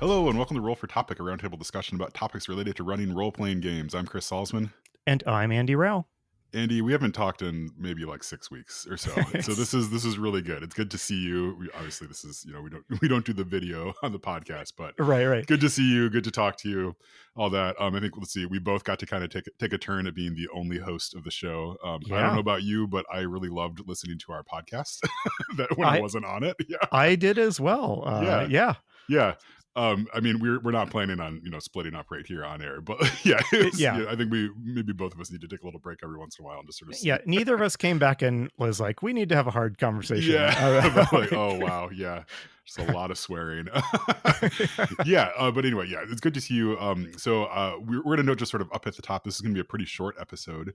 Hello and welcome to Roll for Topic, a roundtable discussion about topics related to running role-playing games. I'm Chris Salzman. And I'm Andy Rao. Andy, we haven't talked in maybe like 6 weeks or so. So this is really good. It's good to see you. Obviously this is, we don't do the video on the podcast, but Right. good to see you, good to talk to you, all that. I think let's see, we both got to kind of take a turn at being the only host of the show. I don't know about you, but I really loved listening to our podcast that when I wasn't on it. Yeah. I did as well. Yeah. I mean, we're not planning on splitting up right here on air, but yeah, I think maybe both of us need to take a little break every once in a while and just sort of see. Yeah, neither of us came back and was like, we need to have a hard conversation. Yeah, like, oh wow, yeah, just a lot of swearing. Yeah, but anyway, yeah, it's good to see you. So we're gonna note just sort of up at the top. This is gonna be a pretty short episode.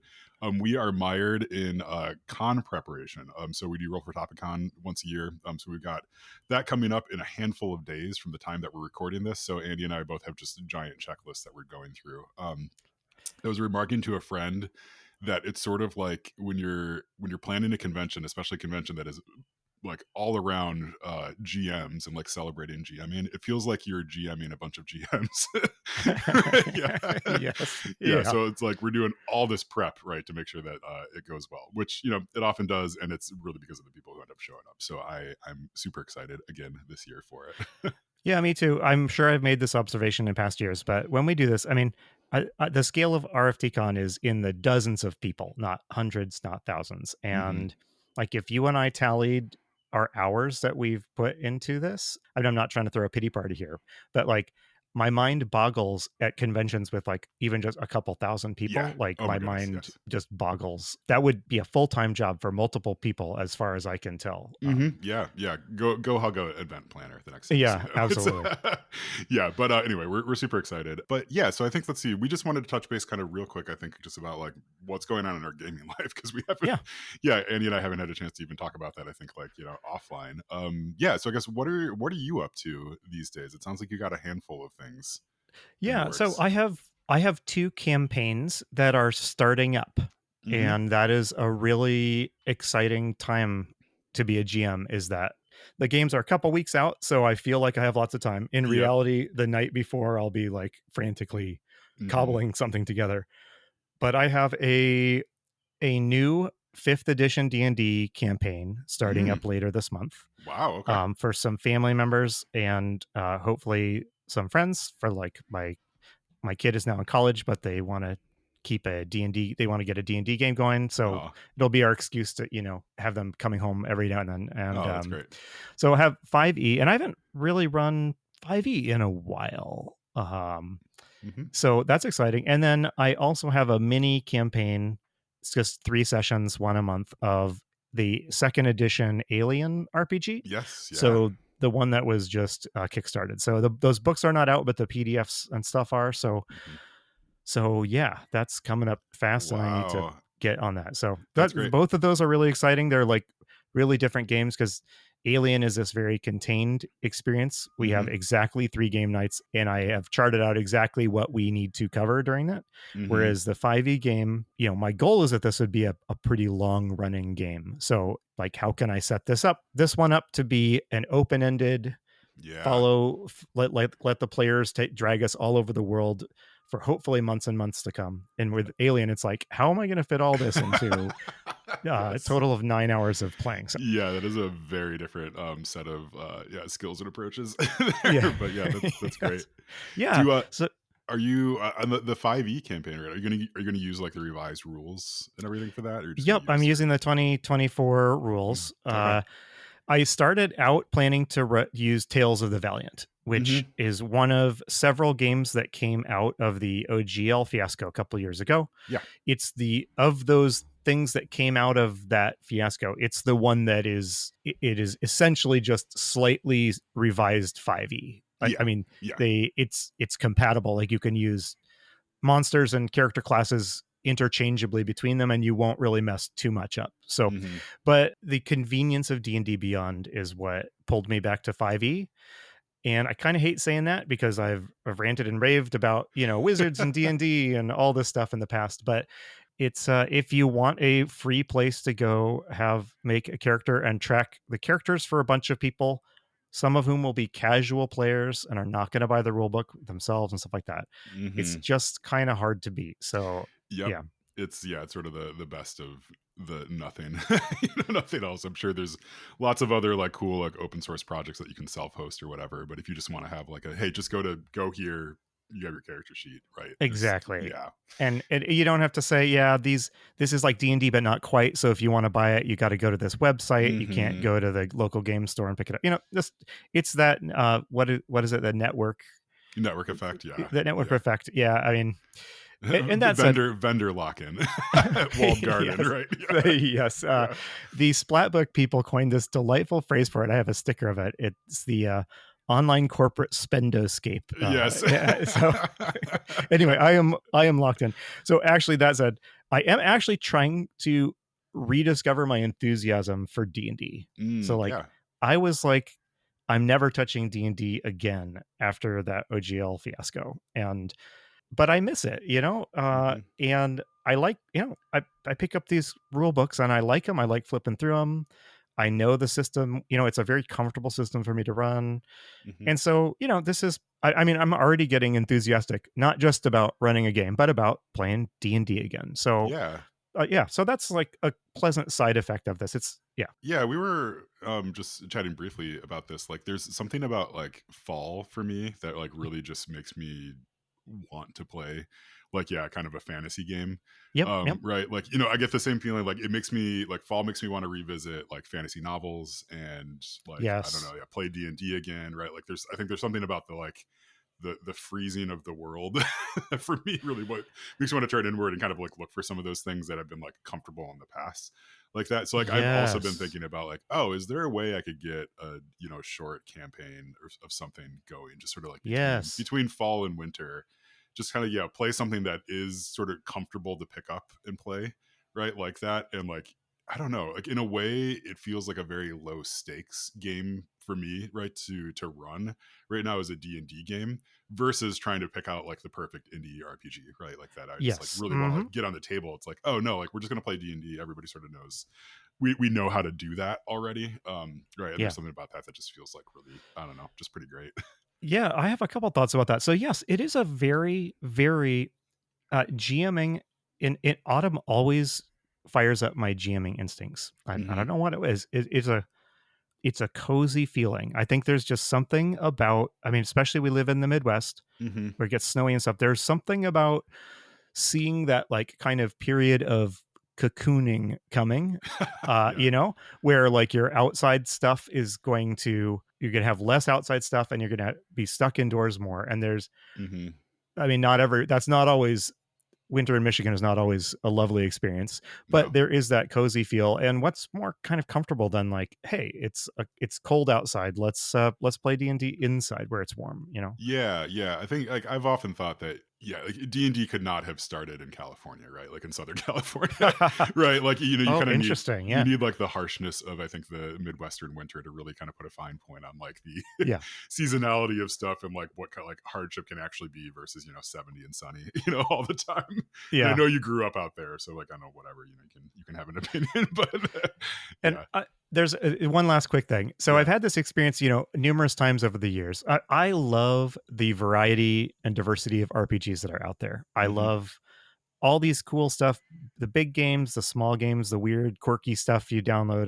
We are mired in con preparation. So we do Roll for Topic Con once a year. So we've got that coming up in a handful of days from the time that we're recording this. So Andy and I both have just a giant checklist that we're going through. I was remarking to a friend that it's sort of like when you're planning a convention, especially a convention that is like all around GMs and like celebrating GMing, it feels like you're GMing a bunch of GMs. Yeah. So it's like we're doing all this prep, right, to make sure that it goes well, which it often does, and it's really because of the people who end up showing up. So I'm super excited again this year for it. Yeah, me too. I'm sure I've made this observation in past years, but when we do this, I mean, the scale of RfT Con is in the dozens of people, not hundreds, not thousands. And like if you and I tallied our hours that we've put into this, I mean, I'm not trying to throw a pity party here, but like my mind boggles at conventions with like even just a couple thousand people. Yeah. Like Oh my goodness, mind yes. just boggles. That would be a full-time job for multiple people as far as I can tell. Yeah. Go hug a event planner the next time. Yeah, absolutely. Yeah, but anyway, we're super excited. But yeah, so I think let's see. We just wanted to touch base kind of real quick. I think just about like what's going on in our gaming life because we haven't. Yeah, Andy and I haven't had a chance to even talk about that. I think like offline. Yeah, so I guess what are you up to these days? It sounds like you got a handful of things. Yeah, so I have two campaigns that are starting up, and that is a really exciting time to be a GM. Is that the games are a couple weeks out, so I feel like I have lots of time. In reality, the night before, I'll be like frantically cobbling something together. But I have a new 5th edition D&D campaign starting up later this month. Wow. Okay. For some family members and hopefully some friends. For like my kid is now in college, but they want to keep a D&D. They want to get a D&D game going, so it'll be our excuse to have them coming home every now and then. And that's great. So I have 5e, and I haven't really run 5e in a while. So that's exciting. And then I also have a mini campaign. It's just 3 sessions, one a month, of the 2nd edition Alien RPG. Yes. Yeah. So the one that was just kickstarted. So those books are not out, but the PDFs and stuff are. So yeah, that's coming up fast, and I need to get on that. So that's great. Both of those are really exciting. They're like really different games because Alien is this very contained experience. We have exactly 3 game nights, and I have charted out exactly what we need to cover during that. Whereas the 5e game, my goal is that this would be a pretty long running game. So like, how can I set this one up to be an open-ended follow, let the players drag us all over the world for hopefully months and months to come. And with Alien, it's like, how am I going to fit all this into a total of 9 hours of playing? So, yeah, that is a very different set of skills and approaches. But yeah, that's great. Yeah. So are you on the 5e campaign? Right? Are you gonna use like the revised rules and everything for that? Or yep, I'm using the 2024 rules. Okay. I started out planning to use Tales of the Valiant, which is one of several games that came out of the OGL fiasco a couple of years ago. Yeah. It's of those things that came out of that fiasco, it's the one that is essentially just slightly revised 5e. I mean, it's compatible. Like you can use monsters and character classes interchangeably between them, and you won't really mess too much up. So, but the convenience of D&D Beyond is what pulled me back to 5e. And I kind of hate saying that because I've ranted and raved about, wizards and D&D and all this stuff in the past. But it's if you want a free place to go make a character and track the characters for a bunch of people some of whom will be casual players and are not going to buy the rule book themselves and stuff like that. It's Hmm. just kind of hard to beat. So Yep. yeah, It's sort of the best of the nothing, nothing else. I'm sure there's lots of other like cool like open source projects that you can self host or whatever. But if you just want to have like a hey, just go here, you have your character sheet, right? Is exactly. yeah. And you don't have to say, yeah, this is like D&D, but not quite. So if you want to buy it, you got to go to this website. You can't Hmm. go to the local game store and pick it up. Just it's that what is it? Network effect, yeah, The network yeah. effect. Yeah, I mean, and The that said, vendor lock in, walled garden, yes, right? Yeah, yes. yeah. The Splatbook people coined this delightful phrase for it. I have a sticker of it. It's the online corporate spendoscape. Yes. Yeah, so anyway, I am locked in. So actually, that said, I am actually trying to rediscover my enthusiasm for D&D. So like, Yeah. I was like, I'm never touching D&D again after that OGL fiasco, but I miss it, Mhm. and I like, I pick up these rule books and I like them. I like flipping through them. I know the system, it's a very comfortable system for me to run. Mhm. And so, this is, I mean, I'm already getting enthusiastic, not just about running a game, but about playing D&D again. So, Yeah. yeah, so that's like a pleasant side effect of this. Yeah. Yeah, we were just chatting briefly about this. Like there's something about like fall for me that like really just makes me want to play like yeah, kind of a fantasy game. Yep. Yep. Right. Like, I get the same feeling like it makes me like fall makes me want to revisit like fantasy novels and like I don't Yes. know, yeah, play D&D again, right? Like I think there's something about the like the freezing of the world for me really what makes me want to turn inward and kind of like look for some of those things that have been like comfortable in the past like that. So like I've also been Yes. thinking about like, oh, is there a way I could get a short campaign of something going just sort of like between Yes. fall and winter, just kind of yeah, play something that is sort of comfortable to pick up and play, right? Like that. And like I don't know, like in a way it feels like a very low stakes game for me, right? To run right now is a D&D game versus trying to pick out like the perfect indie RPG, right? Like that I just like Yes. really want to Hmm. like get on the table. It's like, oh no, like we're just gonna play D&D. Everybody sort of knows we know how to do that already. Right. And Yeah. there's something about that that just feels like really, I don't know, just pretty great. Yeah, I have a couple thoughts about that. So yes, it is a very, very GMing in autumn always fires up my GMing instincts. I Hmm. don't know what it is. It's a cozy feeling. I think there's just something about. I mean, especially we live in the Midwest Hmm. where it gets snowy and stuff. There's something about seeing that like kind of period of cocooning coming. Yeah. Where like your outside stuff is you're gonna have less outside stuff and you're gonna be stuck indoors more. And Hmm. I mean, that's not always winter in Michigan is not always a lovely experience, but No. there is that cozy feel. And what's more kind of comfortable than like, hey, it's cold outside. Let's play D&D inside where it's warm. Yeah, yeah. I think like I've often thought that yeah, like D&D could not have started in California, right? Like in Southern California, right? Like you Oh, kind of need interesting. Yeah, like the harshness of I think the Midwestern winter to really kind of put a fine point on like the yeah, seasonality of stuff and like what kind of like hardship can actually be versus 70 and sunny all the time. And I yeah. know you grew up out there, so like I know whatever you can have an opinion, but And yeah, there's one last quick thing. So I've yeah. had this experience, numerous times over the years. I love the variety and diversity of RPGs that are out there. I Hmm. love all these cool stuff, the big games, the small games, the weird quirky stuff you download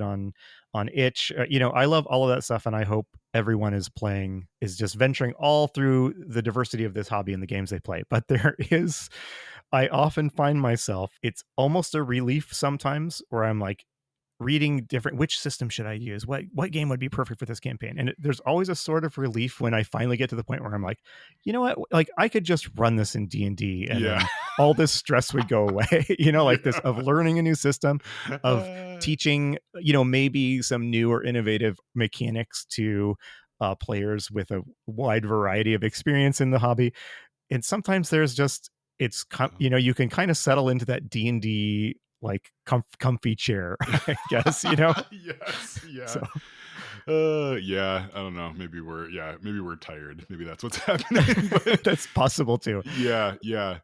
on itch. I love all of that stuff, and I hope everyone is just venturing all through the diversity of this hobby and the games they play. But I often find myself, it's almost a relief sometimes where I'm like reading different, which system should I use, what game would be perfect for this campaign. And there's always a sort of relief when I finally get to the point where I'm like, you know what, like I could just run this in D&D and Yeah. then all this stress would go away. Like this of Yeah. learning a new system, of teaching, maybe some new or innovative mechanics to players with a wide variety of experience in the hobby. And sometimes there's just you can kind of settle into that D&D like comfy chair, I guess. Yes, So yeah. Yeah, I don't know. Maybe we're tired. Maybe that's what's happening. But that's possible too. yeah, yeah.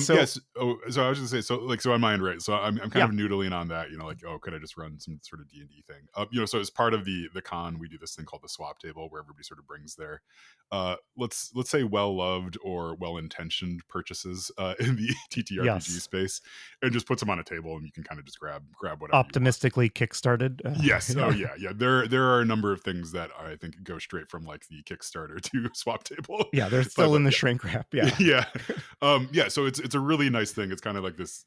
So Yes. Oh, so I was just say, so like, so on my end, right? So I'm kind yeah, of noodling on that, like, oh, could I just run some sort of D&D thing? So as part of the con, we do this thing called the swap table, where everybody sort of brings their, let's say, well loved or well intentioned purchases in the TTRPG yes, space, and just puts them on a table, and you can kind of just grab whatever you want. optimistically kickstarted. Yes. Oh Yeah, yeah. Yeah. There are a number of things that I think go straight from like the Kickstarter to swap table, yeah, they're but still in the shrink wrap. Yeah, yeah. Yeah, so it's a really nice thing. It's kind of like this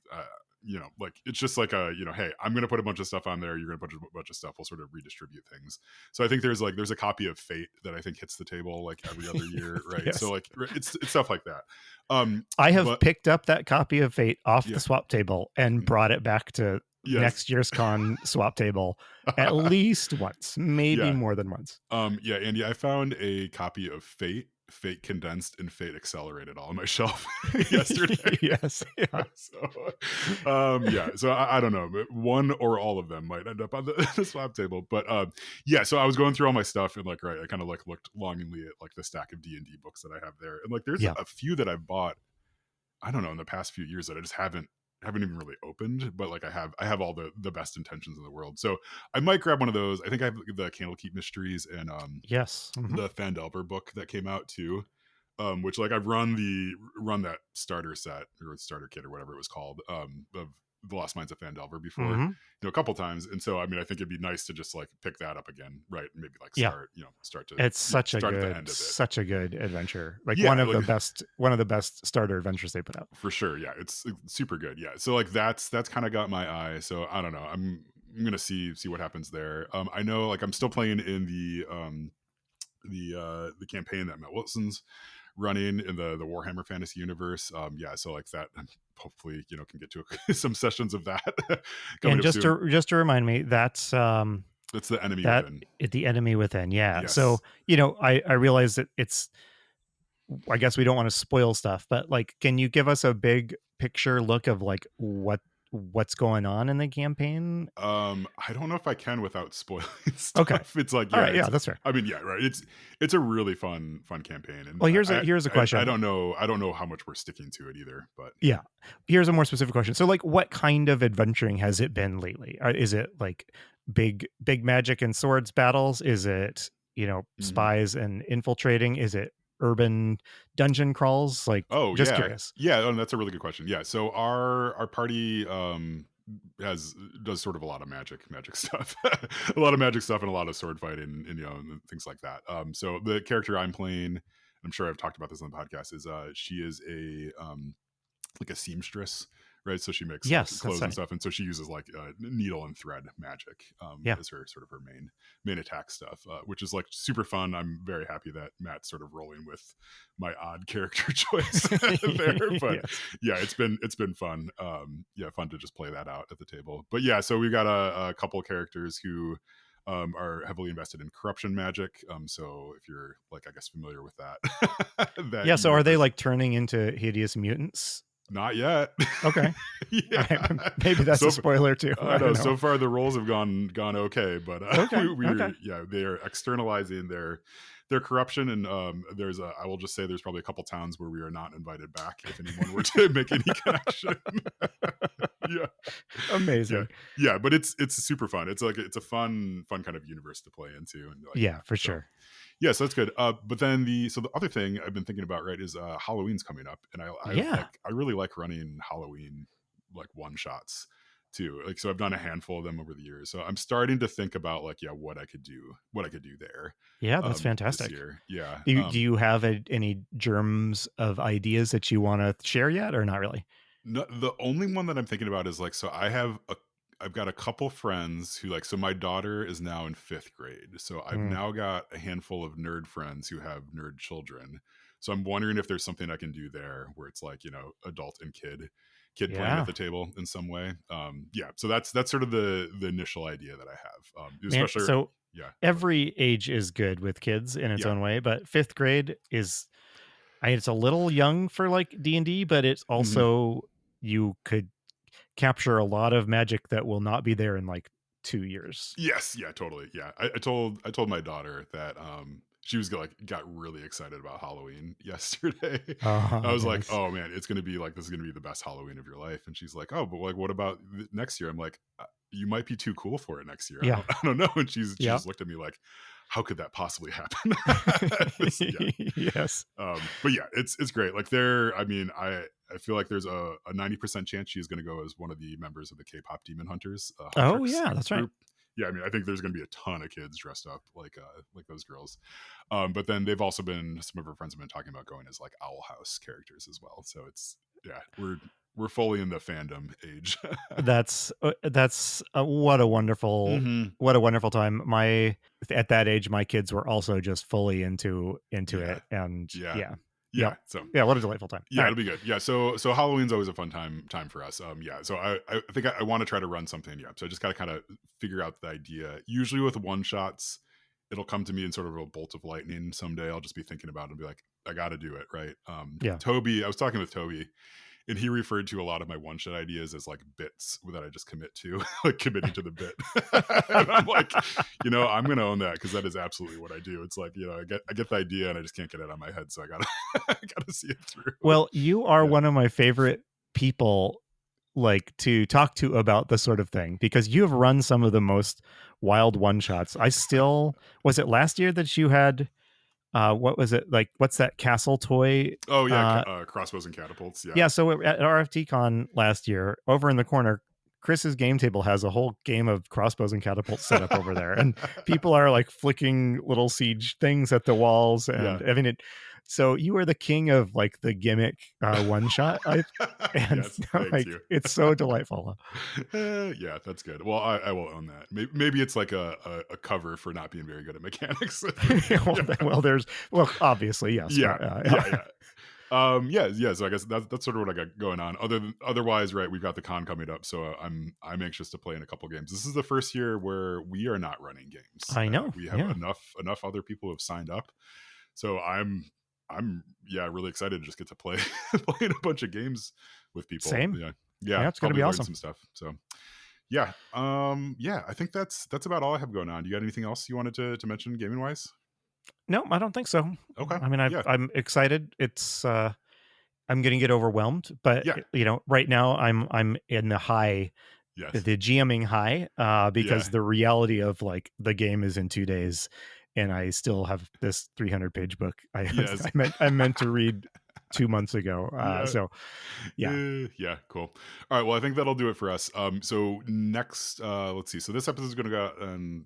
like it's just like a, hey, I'm going to put a bunch of stuff on there, you're going to put a bunch of stuff, we'll sort of redistribute things. So I think there's a copy of Fate that I think hits the table like every other year, right? So yes. like it's stuff like that. I have But picked up that copy of Fate off the yeah. swap table and Mhm. brought it back to Yes. next year's con swap table at least once, maybe Yeah. more than once. Yeah, Andy, I found a copy of Fate Condensed and Fate Accelerated all on my shelf yesterday. Yes, yeah, So, yeah, so I don't know, but one or all of them might end up on the, the swap table. But yeah, so I was going through all my stuff and like, right, I kind of like looked longingly at like the stack of D&D books that I have there, and like there's yeah. a few that I've bought, I don't know, in the past few years that I just haven't even really opened, but like I have all the best intentions in the world. So I might grab one of those. I think I have the Candlekeep Mysteries and Yes. the Fandelver book that came out too. Which like I've run that starter set or starter kit or whatever it was called, of the Lost Mines of Fandelver before, Hmm. a couple times. And so I mean I think it'd be nice to just like pick that up again, right? And maybe like Yeah. start to It's start at the end of it. such a good adventure. Like Yeah, like one of the best starter adventures they put out. for sure. Yeah, it's super good. Yeah. So like that's kind of got my eye. So I don't know. I'm gonna see what happens there. I know like I'm still playing in the campaign that Matt Wilson's running in the Warhammer Fantasy universe. Yeah, so like that hopefully, can get to some sessions of that coming And up soon. just to remind me, that's That's the enemy that within. the enemy within. Yeah. So, Yes. I realize that it's, I guess we don't want to spoil stuff, but like, can you give us a big picture look of like what's going on in the campaign? I don't know if I can without spoiling Okay. stuff. It's like, All yeah, right. Yeah, that's fair. I mean, yeah, right. It's a really fun campaign, and Well, here's a I question. don't know how much we're sticking to it either, but Yeah. Here's a more specific question. So like what kind of adventuring has it been lately? Is it like big magic and swords battles? Is it, mhm. spies and infiltrating? Is it urban dungeon crawls? Like Oh just yeah, curious. yeah. Oh, that's a really good question. Yeah, so our party has does sort of a lot of magic stuff, a lot of magic stuff, and a lot of sword fighting, and and things like that. So the character I'm playing, I'm sure I've talked about this on the podcast, is she is a like a seamstress, right? So she makes like Yes, that's clothes and right. stuff, and so she uses like needle and thread magic Yeah. as her sort of her main attack stuff, which is like super fun. I'm very happy that Matt's sort of rolling with my odd character choice there, but Yes. yeah, it's been fun. Yeah, fun to just play that out at the table. But yeah, so we've got a couple characters who are heavily invested in corruption magic. So if you're like, I guess, familiar with that, that Yeah, so are they universe. like turning into hideous mutants? Not yet. Okay. All Yeah. right. Maybe that's a So spoiler too. I I don't know know. so far the roles have gone okay, but Okay. we're Okay. yeah, they are externalizing their corruption, and there's a I will just say there's probably a couple towns where we are not invited back if anyone were to make any connection. Yeah. Yeah. Amazing. Yeah, but it's super fun. It's like it's a fun kind of universe to play into, and like yeah. Yeah, for So sure. yeah, so that's good. But then the other thing I've been thinking about, right, is Halloween's coming up, and Yeah. I really like running Halloween like one shots too. Like so I've done a handful of them over the years. So I'm starting to think about like yeah, what I could do there Yeah, that's this fantastic. year. Yeah. Do you have any germs of ideas that you want to share yet, or not really? No, the only one that I'm thinking about is like so I've got a couple friends who like so my daughter is now in 5th grade. So I've Mm, now got a handful of nerd friends who have nerd children. So I'm wondering if there's something I can do there where it's like, adult and kid playing at yeah, the table in some way. Yeah, so that's sort of the initial idea that I have. man. Especially So yeah, go ahead. every age is good with kids in its Yeah. own way, but fifth grade is, it's a little young for like D&D, but it's Mhm. also, you could capture a lot of magic that will not be there in like 2 years. Yes, yeah, totally. Yeah. I told my daughter that she was like got really excited about Halloween yesterday. I Oh, was like, nice. oh man, it's gonna be like this is gonna be the best Halloween of your life. And she's like, oh, but like, what about next year? I'm like, you might be too cool for it next year. Yeah. I don't know. And she Yeah. just looked at me like, how could that possibly happen? Yeah. Yes. But yeah, it's great. Like there, I mean, I feel like there's a 90% chance she's going to go as one of the members of the K-pop Demon Hunters Oh Huntrix yeah, that's right. group. Yeah, I mean, I think there's going to be a ton of kids dressed up like those girls. But then they've also been some of her friends have been talking about going as like Owl House characters as well. So it's yeah, we're fully in the fandom age. That's what a wonderful Mm-hmm. time. My at that age, my kids were also just fully into Yeah, it, and yeah, yeah, yeah. yep, So yeah. What a delightful time. yeah, All right. it'll be good. Yeah, so Halloween's always a fun time for us. Yeah, so I think I want to try to run something. Yeah, so I just got to kind of figure out the idea. Usually with one shots, it'll come to me in sort of a bolt of lightning. Someday I'll just be thinking about it and be like, I got to do it, right? Yeah. Toby, I was talking with Toby, and he referred to a lot of my one shot ideas as like bits that I just commit to, like committing to the bit. And I'm like, I'm gonna own that because that is absolutely what I do. It's like, I get the idea and I just can't get it out of my head, so I gotta I gotta see it through. Well, you are Yeah. one of my favorite people, like, to talk to about this sort of thing, because you have run some of the most wild one shots. I still was it last year that you had what was it, like, what's that castle toy? Oh yeah, crossbows and catapults. Yeah. Yeah, so at RfT Con last year, over in the corner, Chris's game table has a whole game of crossbows and catapults set up over there, and people are like flicking little siege things at the walls, Yeah. and I mean it. So you are the king of like the gimmick one shot, and Yes, thanks like you. it's so delightful. Yeah, that's good. Well, I will own that. Maybe it's like a cover for not being very good at mechanics. well, obviously yes, Yeah, but yeah. Yeah. So I guess that's sort of what I got going on. Otherwise, right? We've got the con coming up, so I'm anxious to play in a couple games. This is the first year where we are not running games. I know. We have Yeah. enough other people who have signed up, so I'm really excited to just get to play playing a bunch of games with people. Same. Yeah. It's gonna be awesome. Some stuff. So yeah, I think that's about all I have going on. Do you got anything else you wanted to mention gaming wise? No, I don't think so. Okay. I mean, Yeah. I'm excited. It's I'm going to get overwhelmed, but Yeah. right now I'm in the high, Yes. the GMing high, because Yeah. the reality of like the game is in 2 days, and I still have this 300-page book Yes. I meant to read 2 months ago. Yeah. So yeah. Yeah, cool. All right, well, I think that'll do it for us. So next, let's see. So this episode is going to go out in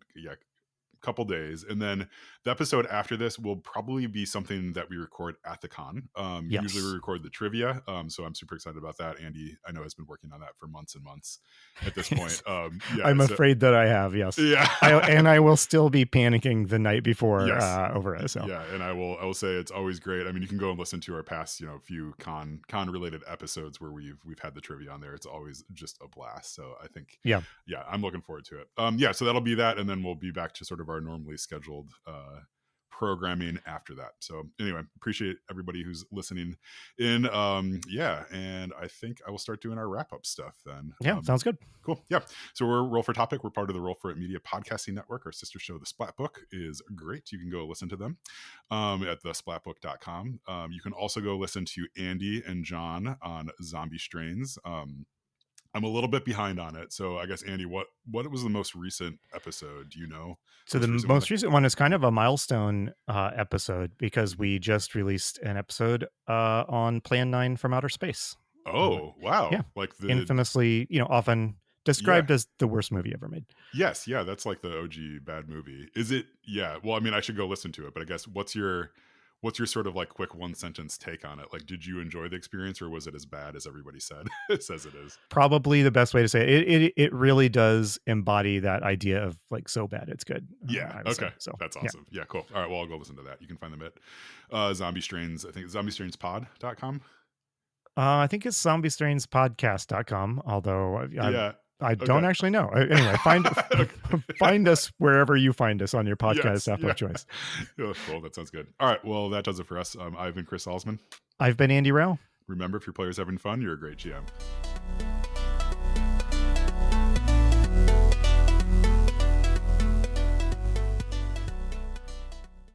couple days, and then the episode after this will probably be something that we record at the con. Usually we Yes. record the trivia, so I'm super excited about that. Andy, I know, has been working on that for months and months at this point. Yeah, I'm afraid that I have, yes. Yeah. I will still be panicking the night before Yes. over it. So yeah, and I will say it's always great. I mean, you can go and listen to our past, few con related episodes where we've had the trivia on there. It's always just a blast. So I think yeah, I'm looking forward to it. Yeah, so that'll be that, and then we'll be back to sort of our normally scheduled programming after that. So anyway, appreciate everybody who's listening in. Yeah, and I think I will start doing our wrap-up stuff then. Yeah, sounds good. Cool. Yeah. So we're Roll for Topic. We're part of the Roll for It Media podcasting network. Our sister show, The Splat Book, is great. You can go listen to them at thesplatbook.com. You can also go listen to Andy and John on Zombie Strains. I'm a little bit behind on it. So I guess, Andy, what was the most recent episode? Do you know? So the most recent one is kind of a milestone episode, because we just released an episode on Plan 9 from Outer Space. Oh, wow. Yeah. Like the infamously, often described as the worst movie ever made. Yes. Yeah. That's like the OG bad movie. Is it? Yeah. Well, I mean, I should go listen to it, but I guess what's your sort of like quick one sentence take on it? Like, did you enjoy the experience, or was it as bad as everybody said it says it is? Probably the best way to say it. It really does embody that idea of like, so bad it's good. Yeah. Okay. So that's awesome. Yeah. Cool. All right. Well, I'll go listen to that. You can find them at Zombie Strains. I think zombiestrainspod.com. I think it's zombiestrainspodcast.com, although I don't actually know. Anyway, find us wherever you find us on your podcast app of choice. Oh, cool. That sounds good. All right. Well, that does it for us. I've been Chris Salzman. I've been Andy Rao. Remember, if your player's having fun, you're a great GM.